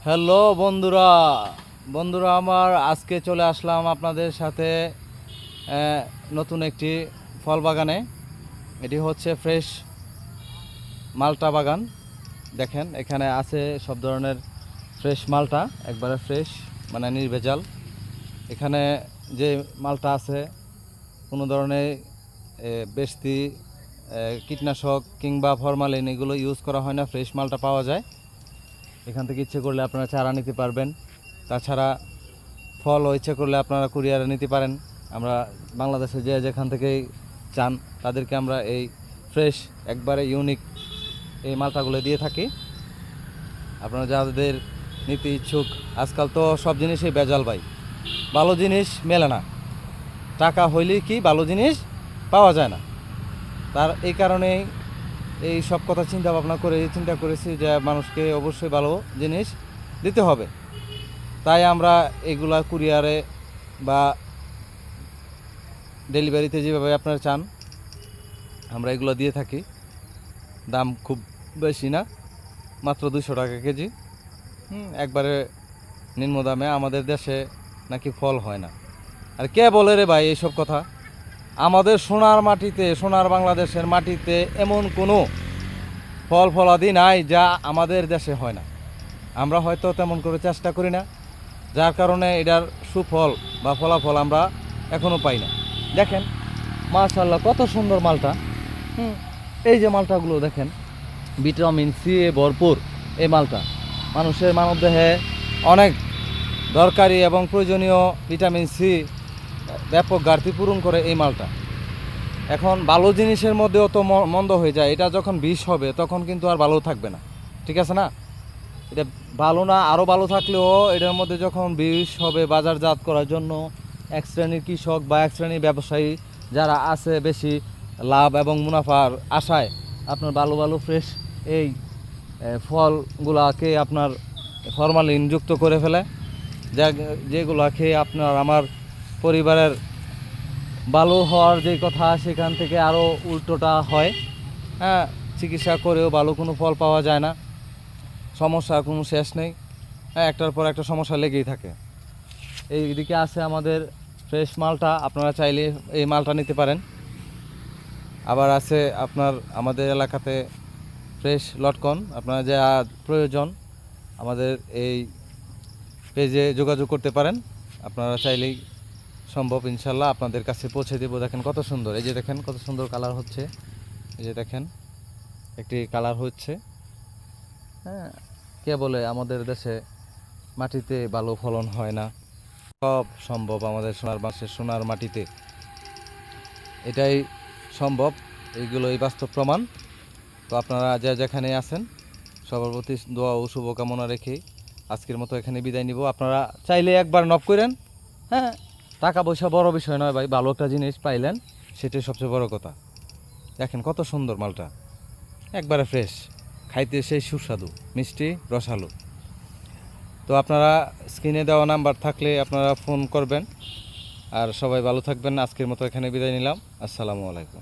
Hello বন্ধুরা বন্ধুরা আমার আজকে চলে আসলাম আপনাদের সাথে নতুন একটি ফল বাগানে। এটি হচ্ছে ফ্রেশ মালটা বাগান। দেখেন এখানে আছে সব ধরনের ফ্রেশ মালটা, একবারে ফ্রেশ, মানে নির্ভেজাল। এখানে যে মালটা আছে কোনো ধরনের বেশি কীটনাশক কিংবা ফরমালিন এগুলো ইউজ করা হয় না, ফ্রেশ মালটা পাওয়া যায় এখান থেকে। ইচ্ছে করলে আপনারা চারা নিতে পারবেন, তাছাড়া ফলও ইচ্ছে করলে আপনারা কুরিয়ারে নিতে পারেন। আমরা বাংলাদেশে যে যেখান থেকেই চান তাদেরকে আমরা এই ফ্রেশ একবারে ইউনিক এই মালটাগুলো দিয়ে থাকি। আপনারা যাদের নিতে ইচ্ছুক, আজকাল তো সব জিনিসই ভেজাল ভাই, ভালো জিনিস মেলে না, টাকা হইলেই কি ভালো জিনিস পাওয়া যায় না। তার এই কারণেই এই সব কথা চিন্তা করেছি যে মানুষকে অবশ্যই ভালো জিনিস দিতে হবে। তাই আমরা এগুলা কুরিয়ারে বা ডেলিভারিতে যেভাবে আপনারা চান আমরা এগুলো দিয়ে থাকি। দাম খুব বেশি না, মাত্র 200 টাকা কেজি। একবারে নিম্ন দামে। আমাদের দেশে নাকি ফল হয় না, আর কে বলে রে ভাই এইসব কথা? আমাদের সোনার মাটিতে, সোনার বাংলাদেশের মাটিতে এমন কোনো ফল ফলাদি নাই যা আমাদের দেশে হয় না। আমরা হয়তো তেমন করে চেষ্টা করি না, যার কারণে এটার সুফল বা ফলাফল আমরা এখনও পাই না। দেখেন মাশাআল্লাহ কত সুন্দর মালটা। এই যে মালটাগুলো দেখেন, ভিটামিন সি এ ভরপুর এই মালটা। মানুষের মানবদেহে অনেক দরকারি এবং প্রয়োজনীয় ভিটামিন সি ব্যাপক ঘাটতি পূরণ করে এই মালটা। এখন ভালো জিনিসের মধ্যেও তো মন্দ হয়ে যায়, এটা যখন বিষ হবে তখন কিন্তু আর ভালো থাকবে না, ঠিক আছে না? এটা ভালো না, আরও ভালো থাকলেও এটার মধ্যে যখন বিষ হবে বাজারজাত করার জন্য এক শ্রেণীর কৃষক বা এক শ্রেণীর ব্যবসায়ী যারা আছে বেশি লাভ এবং মুনাফার আশায় আপনার ভালো ভালো ফ্রেশ এই ফলগুলাকে আপনার ফরমালিন যুক্ত করে ফেলে, যেগুলা খেয়ে আপনার আমার পরিবারের ভালো হওয়ার যে কথা সেখান থেকে আরও উল্টোটা হয়। চিকিৎসা করেও ভালো কোনো ফল পাওয়া যায় না, সমস্যার কোনো শেষ নেই। একটার পর একটা সমস্যা লেগেই থাকে। এইদিকে আছে আমাদের ফ্রেশ মালটা, আপনারা চাইলে এই মালটা নিতে পারেন। আবার আছে আপনার আমাদের এলাকাতে ফ্রেশ লটকন। আপনারা যা প্রয়োজন আমাদের এই পেজে যোগাযোগ করতে পারেন। আপনারা চাইলেই সম্ভব, ইনশাল্লাহ আপনাদের কাছে পৌঁছে দেবো। দেখেন কত সুন্দর, এই যে দেখেন কত সুন্দর কালার হচ্ছে, এই যে দেখেন একটি কালার হচ্ছে। কে বলে আমাদের দেশে মাটিতে ভালো ফলন হয় না? সব সম্ভব আমাদের সোনার মাটিতে, এটাই সম্ভব। এইগুলোই বাস্তব প্রমাণ। তো আপনারা যেখানে আছেন সবার প্রতি দোয়া ও শুভকামনা রেখে আজকের মতো এখানে বিদায় নিব। আপনারা চাইলে একবার নক করেন। টাকা পয়সা বড় বিষয় নয় ভাই, ভালো একটা জিনিস পাইলেন সেটাই সবচেয়ে বড় কথা। দেখেন কত সুন্দর মালটা, একবারে ফ্রেশ, খাইতে সেই সুস্বাদু, মিষ্টি, রসালো। তো আপনারা স্ক্রিনে দেওয়া নাম্বার থাকলে আপনারা ফোন করবেন। আর সবাই ভালো থাকবেন। আজকের মতো এখানে বিদায় নিলাম। আসসালামু আলাইকুম।